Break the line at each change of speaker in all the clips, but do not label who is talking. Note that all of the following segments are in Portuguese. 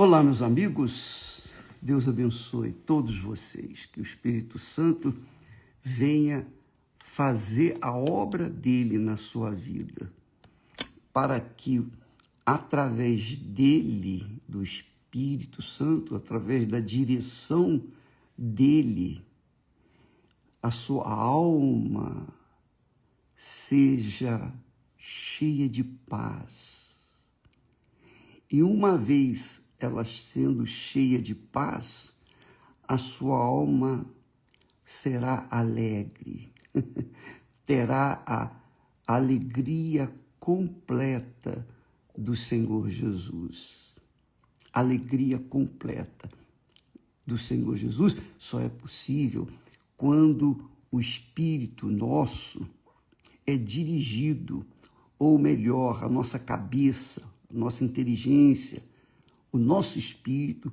Olá, meus amigos, Deus abençoe todos vocês, que o Espírito Santo venha fazer a obra dele na sua vida, para que, através dele, do Espírito Santo, através da direção dele, a sua alma seja cheia de paz. E uma vez ela sendo cheia de paz, a sua alma será alegre, terá a alegria completa do Senhor Jesus. Alegria completa do Senhor Jesus só é possível quando o Espírito nosso é dirigido, ou melhor, a nossa cabeça, a nossa inteligência, o nosso espírito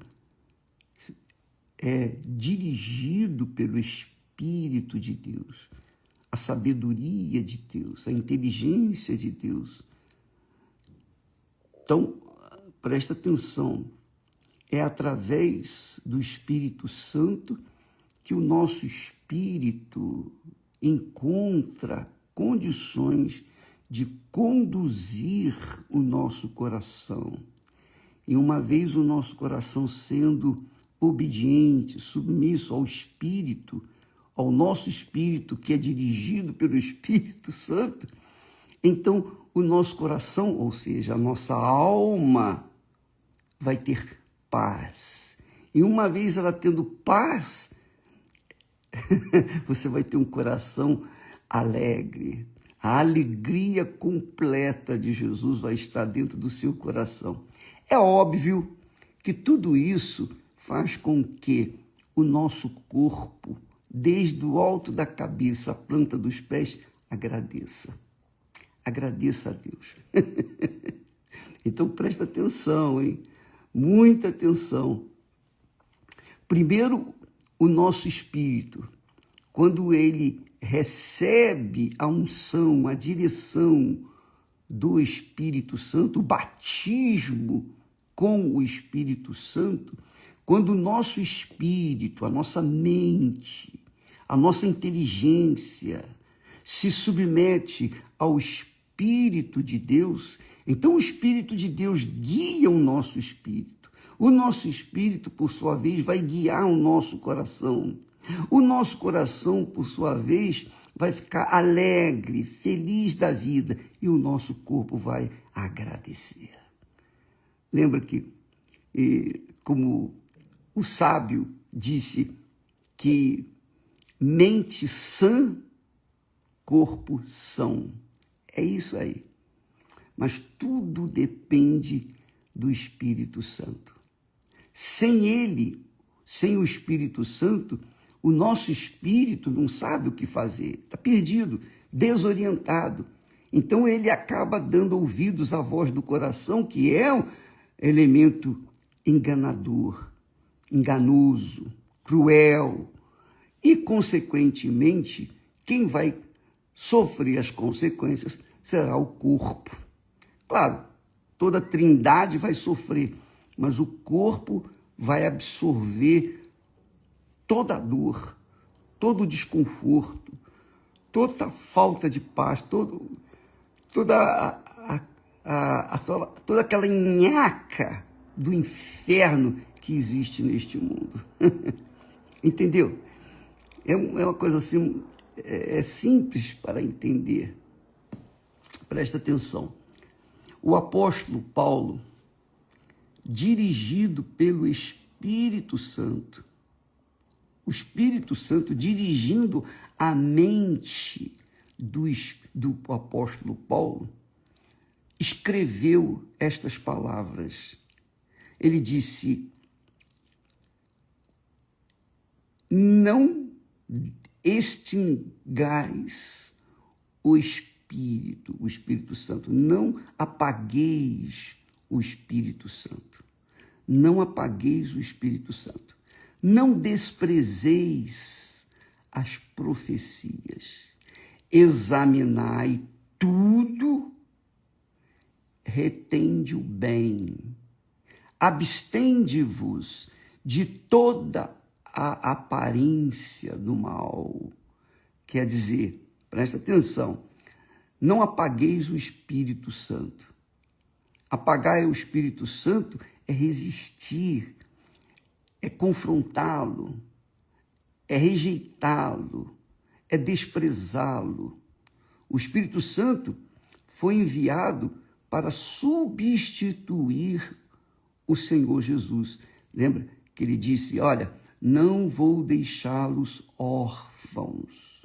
é dirigido pelo Espírito de Deus, a sabedoria de Deus, a inteligência de Deus. Então, presta atenção, é através do Espírito Santo que o nosso espírito encontra condições de conduzir o nosso coração. E uma vez o nosso coração sendo obediente, submisso ao Espírito, ao nosso Espírito, que é dirigido pelo Espírito Santo, então o nosso coração, ou seja, a nossa alma, vai ter paz. E uma vez ela tendo paz, você vai ter um coração alegre. A alegria completa de Jesus vai estar dentro do seu coração. É óbvio que tudo isso faz com que o nosso corpo, desde o alto da cabeça à planta dos pés, agradeça. Agradeça a Deus. Então presta atenção, hein? Muita atenção. Primeiro, o nosso espírito, quando ele recebe a unção, a direção do Espírito Santo, o batismo com o Espírito Santo, quando o nosso espírito, a nossa mente, a nossa inteligência se submete ao Espírito de Deus, então o Espírito de Deus guia o nosso espírito. O nosso espírito, por sua vez, vai guiar o nosso coração. O nosso coração, por sua vez, vai ficar alegre, feliz da vida, e o nosso corpo vai agradecer. Lembra que, como o sábio disse, que mente sã, corpo são. É isso aí. Mas tudo depende do Espírito Santo. Sem ele, sem o Espírito Santo, o nosso espírito não sabe o que fazer, está perdido, desorientado. Então ele acaba dando ouvidos à voz do coração, que é um elemento enganador, enganoso, cruel. E, consequentemente, quem vai sofrer as consequências será o corpo. Claro, toda a trindade vai sofrer, mas o corpo vai absorver toda a dor, todo o desconforto, toda a falta de paz, toda aquela nhaca do inferno que existe neste mundo. Entendeu? É uma coisa assim, é simples para entender. Presta atenção. O apóstolo Paulo, dirigido pelo Espírito Santo, o Espírito Santo dirigindo a mente do apóstolo Paulo, escreveu estas palavras. Ele disse: não extingais o Espírito Santo, não apagueis o Espírito Santo, não apagueis o Espírito Santo. Não desprezeis as profecias, examinai tudo, retende o bem, abstende-vos de toda a aparência do mal. Quer dizer, presta atenção, não apagueis o Espírito Santo. Apagar o Espírito Santo é resistir, é confrontá-lo, é rejeitá-lo, é desprezá-lo. O Espírito Santo foi enviado para substituir o Senhor Jesus. Lembra que ele disse, olha, não vou deixá-los órfãos,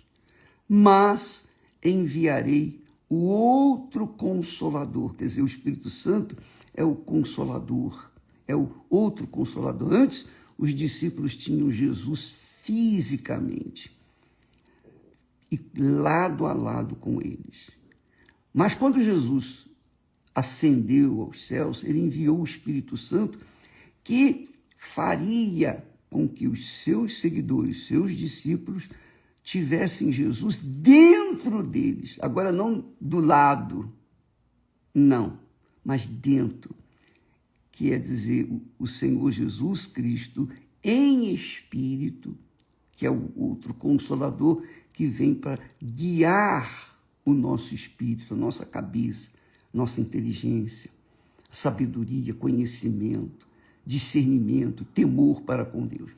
mas enviarei o outro Consolador. Quer dizer, o Espírito Santo é o Consolador, é o outro Consolador. Antes, os discípulos tinham Jesus fisicamente e lado a lado com eles. Mas quando Jesus ascendeu aos céus, ele enviou o Espírito Santo que faria com que os seus seguidores, seus discípulos, tivessem Jesus dentro deles. Agora, não do lado, não, mas dentro. Quer dizer, o Senhor Jesus Cristo em espírito, que é o outro Consolador, que vem para guiar o nosso espírito, a nossa cabeça, nossa inteligência, sabedoria, conhecimento, discernimento, temor para com Deus.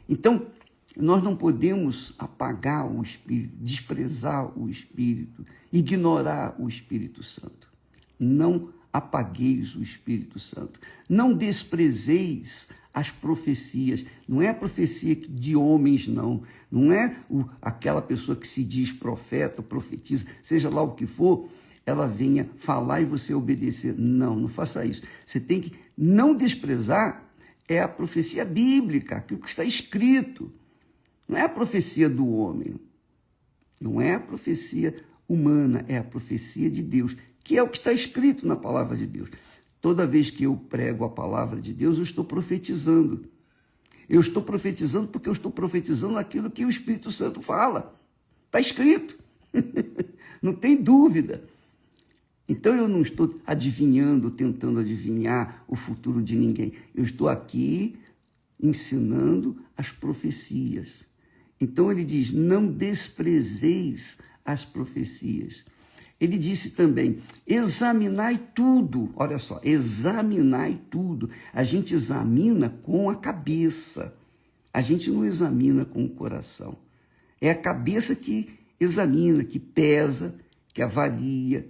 Então, nós não podemos apagar o Espírito, desprezar o Espírito, ignorar o Espírito Santo. Não apagueis o Espírito Santo. Não desprezeis as profecias. Não é a profecia de homens, não. Não é aquela pessoa que se diz profeta, profetiza, seja lá o que for, ela venha falar e você obedecer. Não, não faça isso. Você tem que não desprezar a profecia bíblica, aquilo que está escrito. Não é a profecia do homem, não é a profecia humana, é a profecia de Deus, que é o que está escrito na palavra de Deus. Toda vez que eu prego a palavra de Deus, eu estou profetizando. Eu estou profetizando porque eu estou profetizando aquilo que o Espírito Santo fala. Está escrito. Não tem dúvida. Então eu não estou adivinhando, tentando adivinhar o futuro de ninguém. Eu estou aqui ensinando as profecias. Então ele diz, não desprezeis as profecias. Ele disse também, examinai tudo. Olha só, examinai tudo. A gente examina com a cabeça. A gente não examina com o coração. É a cabeça que examina, que pesa, que avalia,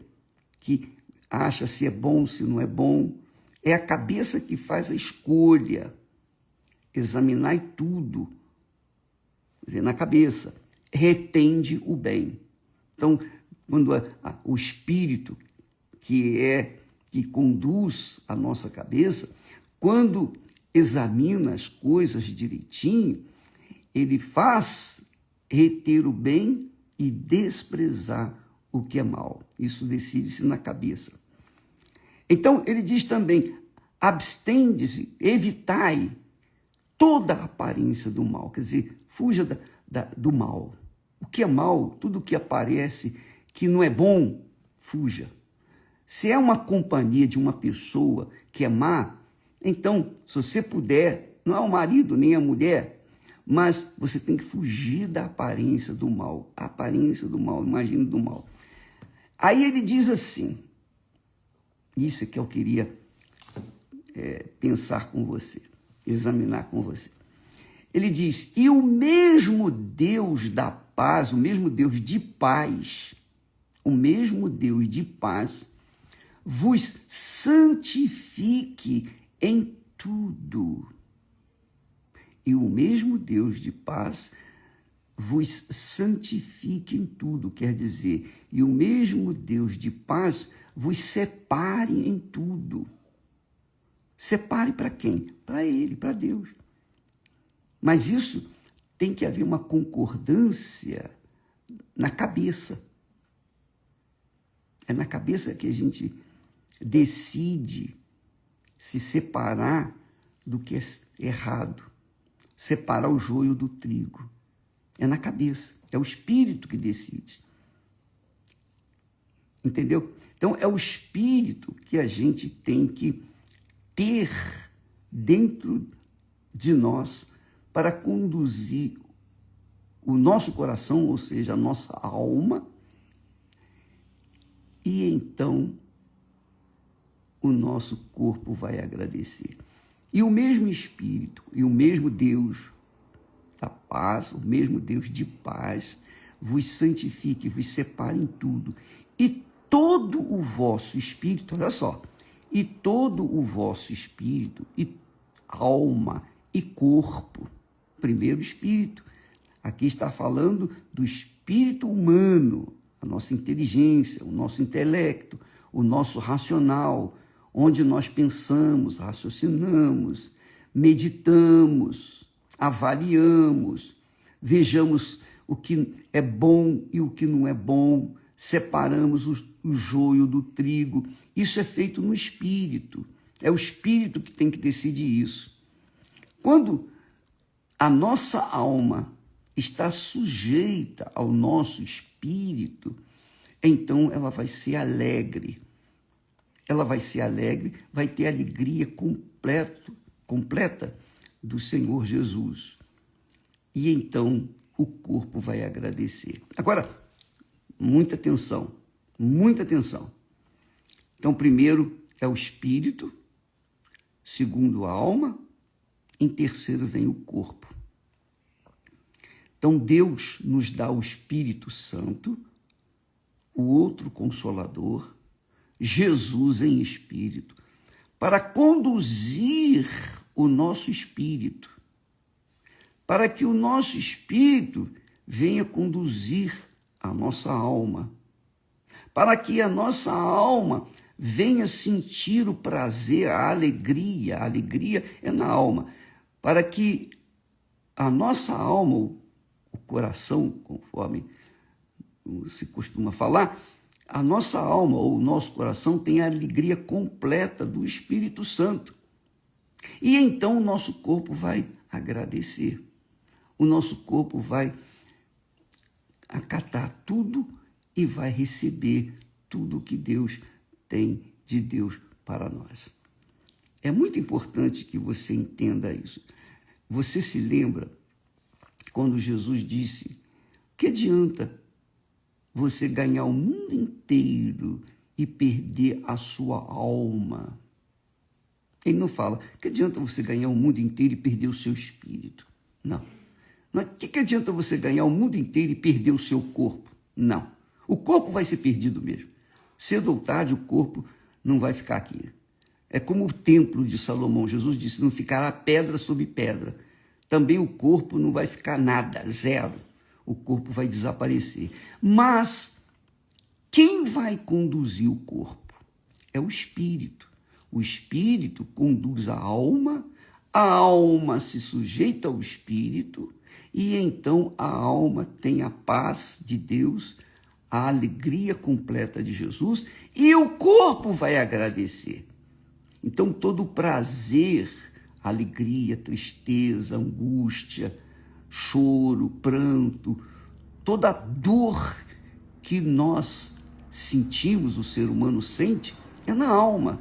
que acha se é bom, se não é bom. É a cabeça que faz a escolha. Examinai tudo. Quer dizer, na cabeça, retende o bem. Então, quando o Espírito, que conduz a nossa cabeça, quando examina as coisas direitinho, ele faz reter o bem e desprezar o que é mal. Isso decide-se na cabeça. Então, ele diz também, abstende-se, evitai toda a aparência do mal, quer dizer, fuja do mal. O que é mal, tudo que aparece que não é bom, fuja. Se é uma companhia de uma pessoa que é má, então, se você puder, não é o marido nem a mulher, mas você tem que fugir da aparência do mal. A aparência do mal, imagine do mal. Aí ele diz assim, isso que eu queria pensar com você, examinar com você. Ele diz, e o mesmo Deus da paz, o mesmo Deus de paz, vos santifique em tudo. E o mesmo Deus de paz vos santifique em tudo, quer dizer, e o mesmo Deus de paz vos separe em tudo. Separe para quem? Para Ele, para Deus. Mas isso tem que haver uma concordância na cabeça. É na cabeça que a gente decide se separar do que é errado, separar o joio do trigo. É na cabeça, é o Espírito que decide. Entendeu? Então, é o Espírito que a gente tem que ter dentro de nós para conduzir o nosso coração, ou seja, a nossa alma, e então o nosso corpo vai agradecer. E o mesmo Espírito, e o mesmo Deus da paz, o mesmo Deus de paz, vos santifique, vos separe em tudo. E todo o vosso espírito, olha só, e todo o vosso espírito, e alma, e corpo, primeiro espírito. Aqui está falando do espírito humano, a nossa inteligência, o nosso intelecto, o nosso racional, onde nós pensamos, raciocinamos, meditamos, avaliamos, vejamos o que é bom e o que não é bom, separamos o joio do trigo. Isso é feito no espírito. É o espírito que tem que decidir isso. Quando a nossa alma está sujeita ao nosso espírito, então ela vai ser alegre. Ela vai ser alegre, vai ter alegria completa do Senhor Jesus. E então o corpo vai agradecer. Agora, muita atenção, muita atenção. Então, primeiro é o espírito, segundo a alma, em terceiro vem o corpo. Então, Deus nos dá o Espírito Santo, o outro Consolador, Jesus em espírito, para conduzir o nosso espírito, para que o nosso espírito venha conduzir a nossa alma, para que a nossa alma venha sentir o prazer, a alegria é na alma, para que a nossa alma, o coração, conforme se costuma falar, a nossa alma ou o nosso coração tem a alegria completa do Espírito Santo. E então o nosso corpo vai agradecer. O nosso corpo vai acatar tudo e vai receber tudo que Deus tem de Deus para nós. É muito importante que você entenda isso. Você se lembra quando Jesus disse: que adianta você ganhar o mundo inteiro e perder a sua alma? Ele não fala, que adianta você ganhar o mundo inteiro e perder o seu espírito? Não. O que adianta você ganhar o mundo inteiro e perder o seu corpo? Não. O corpo vai ser perdido mesmo. Cedo ou tarde o corpo não vai ficar aqui. É como o templo de Salomão. Jesus disse, não ficará pedra sobre pedra. Também o corpo não vai ficar nada, zero. O corpo vai desaparecer. Mas quem vai conduzir o corpo? É o espírito. O espírito conduz a alma se sujeita ao espírito, e então a alma tem a paz de Deus, a alegria completa de Jesus, e o corpo vai agradecer. Então todo o prazer, alegria, tristeza, angústia, choro, pranto, toda a dor que nós sentimos, o ser humano sente, é na alma.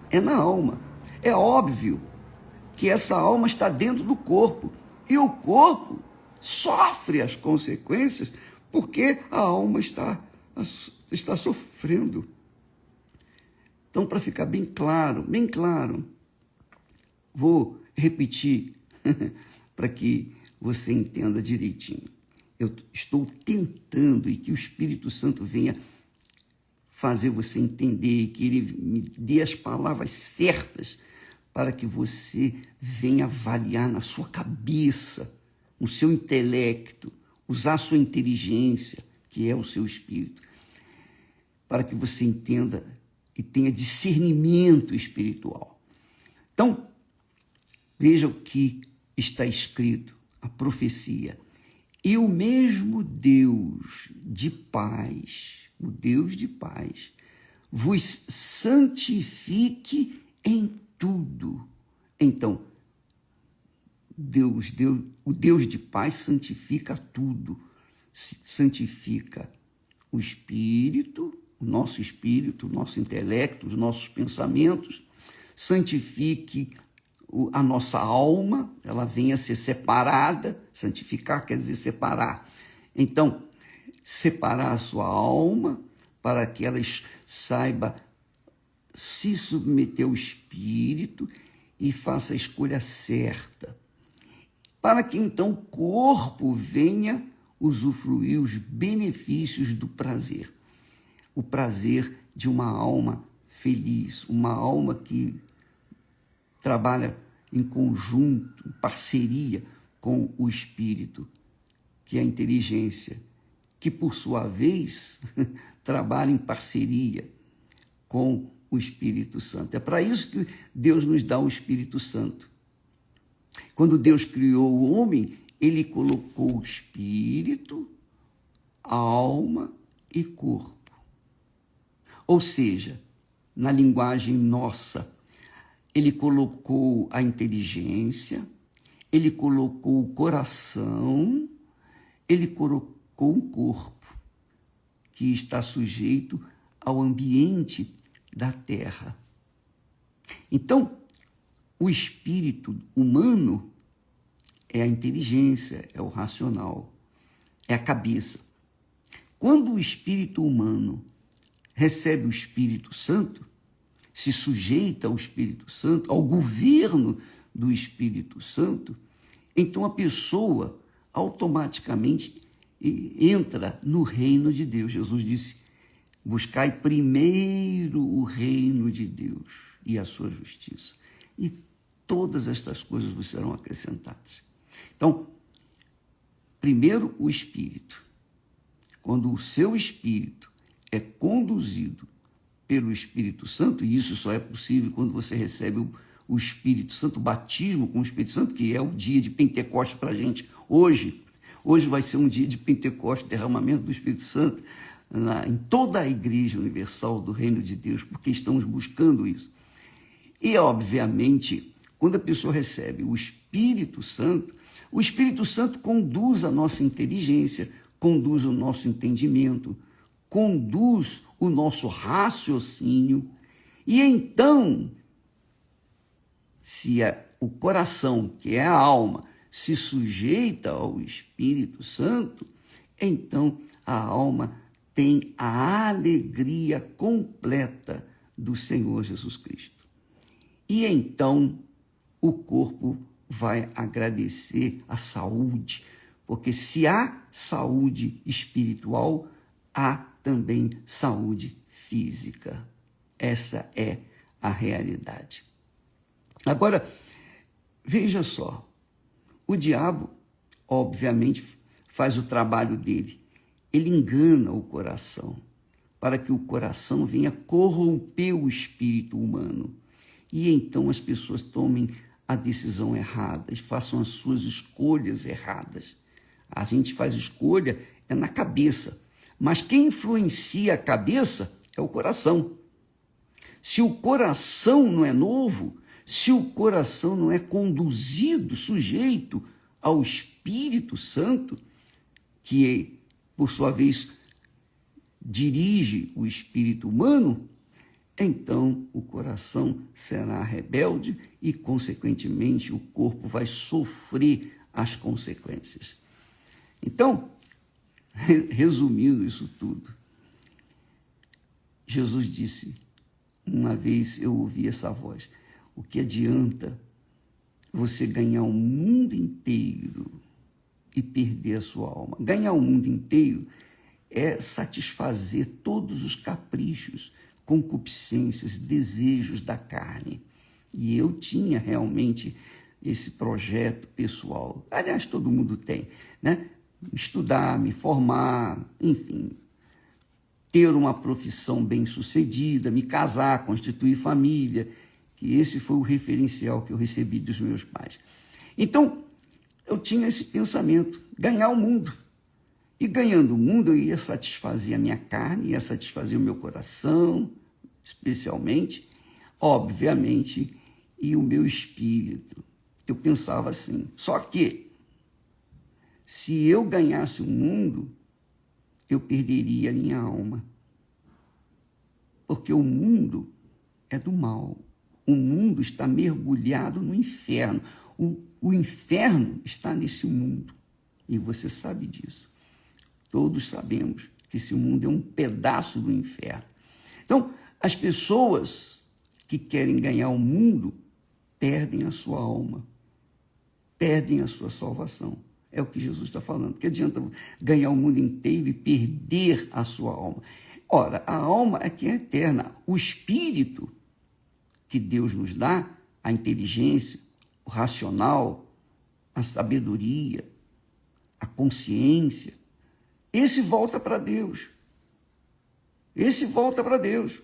É na alma. É óbvio que essa alma está dentro do corpo, e o corpo sofre as consequências porque a alma está sofrendo. Então, para ficar bem claro, vou repetir para que você entenda direitinho. Eu estou tentando e que o Espírito Santo venha fazer você entender, e que ele me dê as palavras certas para que você venha avaliar na sua cabeça, no seu intelecto, usar a sua inteligência, que é o seu espírito, para que você entenda e tenha discernimento espiritual. Então, veja o que está escrito, a profecia. E o mesmo Deus de paz, o Deus de paz, vos santifique em tudo. Então, o Deus de paz santifica tudo. Santifica o espírito, o nosso intelecto, os nossos pensamentos, santifique a nossa alma, ela venha a ser separada. Santificar quer dizer separar. Então, separar a sua alma para que ela saiba se submeter ao Espírito e faça a escolha certa, para que então o corpo venha usufruir os benefícios do prazer. O prazer de uma alma feliz, uma alma que trabalha em conjunto, em parceria com o Espírito, que é a inteligência, que por sua vez trabalha em parceria com o Espírito Santo. É para isso que Deus nos dá o Espírito Santo. Quando Deus criou o homem, ele colocou o espírito, alma e corpo. Ou seja, na linguagem nossa, ele colocou a inteligência, ele colocou o coração, ele colocou o corpo, que está sujeito ao ambiente da terra. Então, o espírito humano é a inteligência, é o racional, é a cabeça. Quando o espírito humano recebe o Espírito Santo, se sujeita ao Espírito Santo, ao governo do Espírito Santo, então a pessoa automaticamente entra no reino de Deus. Jesus disse: buscai primeiro o reino de Deus e a sua justiça, e todas estas coisas vos serão acrescentadas. Então, primeiro o Espírito. Quando o seu espírito é conduzido pelo Espírito Santo, e isso só é possível quando você recebe o Espírito Santo, o batismo com o Espírito Santo, que é o dia de Pentecostes para a gente hoje. Hoje vai ser um dia de Pentecostes, derramamento do Espírito Santo em toda a Igreja Universal do Reino de Deus, porque estamos buscando isso. E, obviamente, quando a pessoa recebe o Espírito Santo conduz a nossa inteligência, conduz o nosso entendimento, conduz o nosso raciocínio. E então, se o coração, que é a alma, se sujeita ao Espírito Santo, então a alma tem a alegria completa do Senhor Jesus Cristo. E então o corpo vai agradecer a saúde, porque se há saúde espiritual, há também saúde física. Essa é a realidade. Agora, veja só, o diabo, obviamente, faz o trabalho dele. Ele engana o coração, para que o coração venha corromper o espírito humano. E então as pessoas tomem a decisão errada, façam as suas escolhas erradas. A gente faz escolha na cabeça, mas quem influencia a cabeça é o coração. Se o coração não é novo, se o coração não é conduzido, sujeito ao Espírito Santo, que, por sua vez, dirige o espírito humano, então o coração será rebelde e, consequentemente, o corpo vai sofrer as consequências. Então, resumindo isso tudo, Jesus disse, uma vez eu ouvi essa voz: o que adianta você ganhar o mundo inteiro e perder a sua alma? Ganhar o mundo inteiro é satisfazer todos os caprichos, concupiscências, desejos da carne. E eu tinha realmente esse projeto pessoal. Aliás, todo mundo tem, né? Estudar, me formar, enfim, ter uma profissão bem-sucedida, me casar, constituir família, que esse foi o referencial que eu recebi dos meus pais. Então, eu tinha esse pensamento, ganhar o mundo. E ganhando o mundo, eu ia satisfazer a minha carne, ia satisfazer o meu coração, especialmente, obviamente, e o meu espírito. Eu pensava assim, só que, se eu ganhasse o mundo, eu perderia a minha alma. Porque o mundo é do mal, o mundo está mergulhado no inferno. O inferno está nesse mundo. E você sabe disso. Todos sabemos que esse mundo é um pedaço do inferno. Então, as pessoas que querem ganhar o mundo perdem a sua alma, perdem a sua salvação. É o que Jesus está falando. Que adianta ganhar o mundo inteiro e perder a sua alma? Ora, a alma é que é eterna. O espírito que Deus nos dá, a inteligência, o racional, a sabedoria, a consciência, esse volta para Deus. Esse volta para Deus,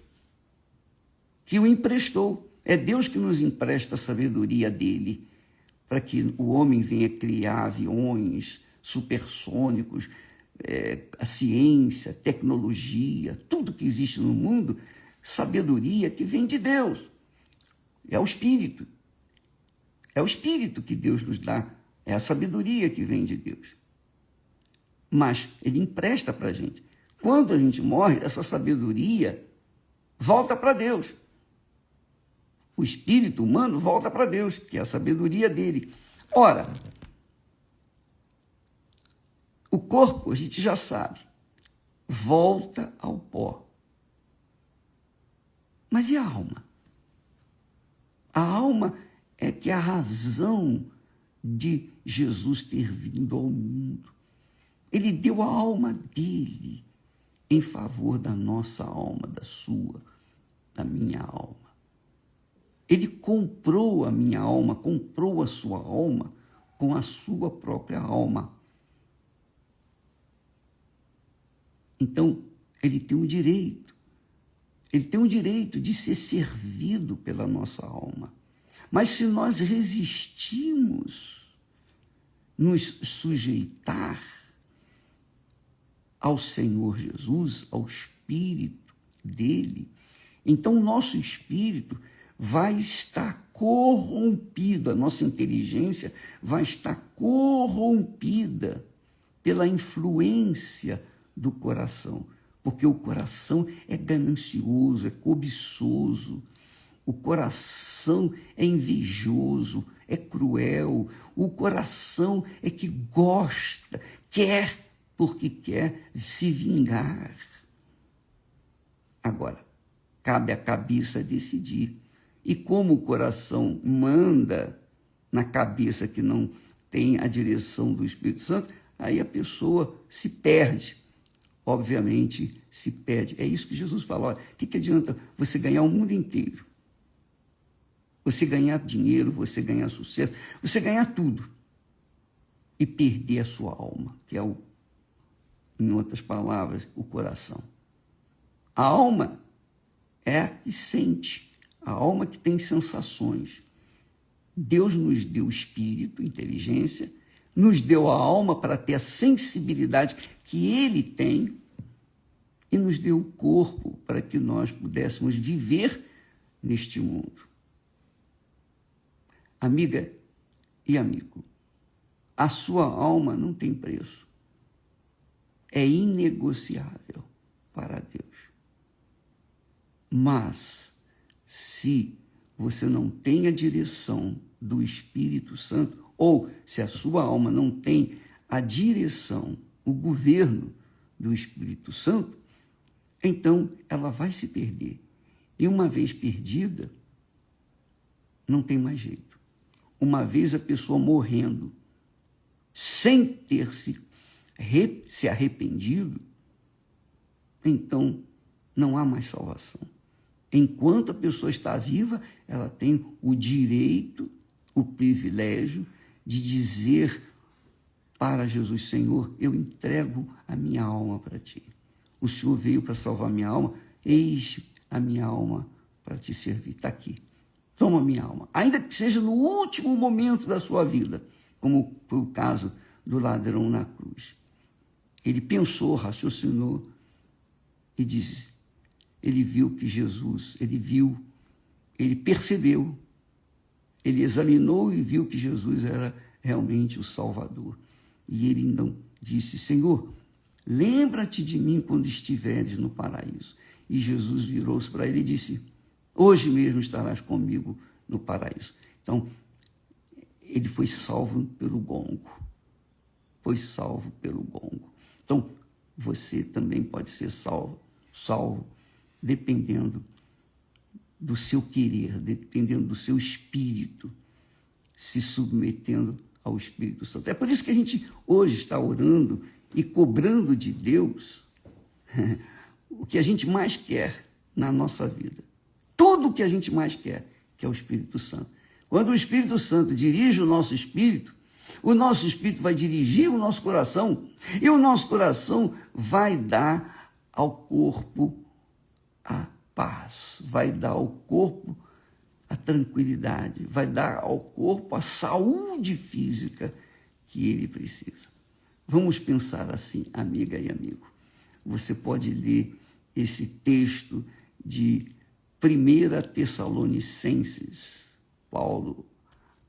que o emprestou. É Deus que nos empresta a sabedoria dele, para que o homem venha criar aviões supersônicos, a ciência, a tecnologia, tudo que existe no mundo, sabedoria que vem de Deus. É o Espírito. É o Espírito que Deus nos dá. É a sabedoria que vem de Deus. Mas ele empresta para a gente. Quando a gente morre, essa sabedoria volta para Deus. O espírito humano volta para Deus, que é a sabedoria dele. Ora, o corpo, a gente já sabe, volta ao pó. Mas e a alma? A alma é que é a razão de Jesus ter vindo ao mundo. Ele deu a alma dele em favor da nossa alma, da sua, da minha alma. Ele comprou a minha alma, comprou a sua alma com a sua própria alma. Então, ele tem o direito. Ele tem o direito de ser servido pela nossa alma. Mas se nós resistimos nos sujeitar ao Senhor Jesus, ao Espírito dele, então o nosso espírito vai estar corrompido, a nossa inteligência vai estar corrompida pela influência do coração, porque o coração é ganancioso, é cobiçoso, o coração é invejoso, é cruel, o coração é que gosta, quer, porque quer se vingar. Agora, cabe à cabeça decidir. E como o coração manda na cabeça que não tem a direção do Espírito Santo, aí a pessoa se perde. Obviamente, se perde. É isso que Jesus fala. Olha, o que adianta você ganhar o mundo inteiro? Você ganhar dinheiro, você ganhar sucesso, você ganhar tudo e perder a sua alma, que é, em outras palavras, o coração. A alma é a que sente, a alma que tem sensações. Deus nos deu o espírito, inteligência, nos deu a alma para ter a sensibilidade que ele tem e nos deu o corpo para que nós pudéssemos viver neste mundo. Amiga e amigo, a sua alma não tem preço. É inegociável para Deus. Mas, se você não tem a direção do Espírito Santo, ou se a sua alma não tem a direção, o governo do Espírito Santo, então ela vai se perder. E uma vez perdida, não tem mais jeito. Uma vez a pessoa morrendo, sem ter se arrependido, então não há mais salvação. Enquanto a pessoa está viva, ela tem o direito, o privilégio de dizer para Jesus: Senhor, eu entrego a minha alma para ti. O Senhor veio para salvar minha alma, eis a minha alma para te servir. Está aqui. Toma minha alma. Ainda que seja no último momento da sua vida, como foi o caso do ladrão na cruz. Ele pensou, raciocinou e disse: ele viu que Jesus, ele percebeu, ele examinou e viu que Jesus era realmente o Salvador. E ele então disse: Senhor, lembra-te de mim quando estiveres no paraíso. E Jesus virou-se para ele e disse: Hoje mesmo estarás comigo no paraíso. Então, ele foi salvo pelo gongo. Foi salvo pelo gongo. Então, você também pode ser salvo dependendo do seu querer, dependendo do seu espírito, se submetendo ao Espírito Santo. É por isso que a gente hoje está orando e cobrando de Deus o que a gente mais quer na nossa vida. Tudo o que a gente mais quer, que é o Espírito Santo. Quando o Espírito Santo dirige o nosso espírito vai dirigir o nosso coração, e o nosso coração vai dar ao corpo a paz, vai dar ao corpo a tranquilidade, vai dar ao corpo a saúde física que ele precisa. Vamos pensar assim, amiga e amigo. Você pode ler esse texto de 1 Tessalonicenses, Paulo,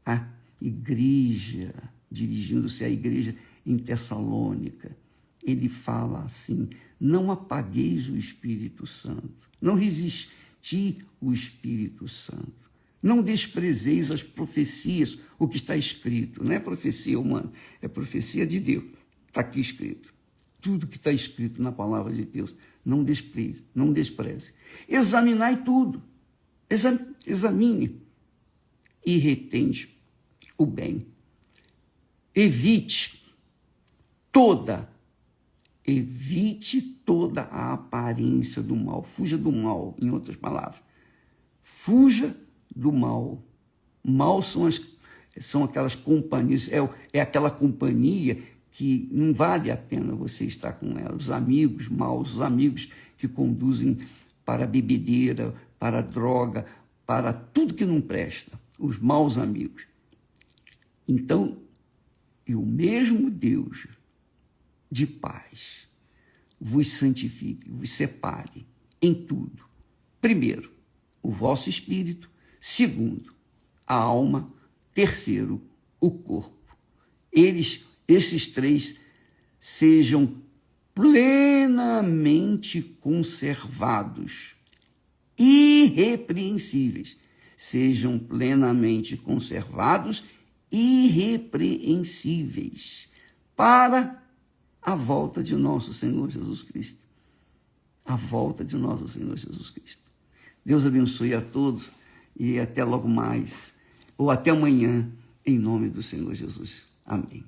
a igreja, dirigindo-se à igreja em Tessalônica, ele fala assim: não apagueis o Espírito Santo, não resisti o Espírito Santo, não desprezeis as profecias, o que está escrito, não é profecia humana, é profecia de Deus, está aqui escrito. Tudo que está escrito na palavra de Deus, não despreze, não despreze. Examinai tudo, examine e retende o bem. Evite toda a aparência do mal. Fuja do mal, em outras palavras. Fuja do mal. Mal são aquelas companhias, é aquela companhia que não vale a pena você estar com ela. Os amigos maus, os amigos que conduzem para a bebedeira, para a droga, para tudo que não presta. Os maus amigos. Então, e o mesmo Deus de paz vos santifique, vos separe em tudo. Primeiro, o vosso espírito. Segundo, a alma. Terceiro, o corpo. Esses três sejam plenamente conservados, irrepreensíveis. Sejam plenamente conservados, irrepreensíveis, para a volta de nosso Senhor Jesus Cristo. A volta de nosso Senhor Jesus Cristo. Deus abençoe a todos e até logo mais, ou até amanhã, em nome do Senhor Jesus. Amém.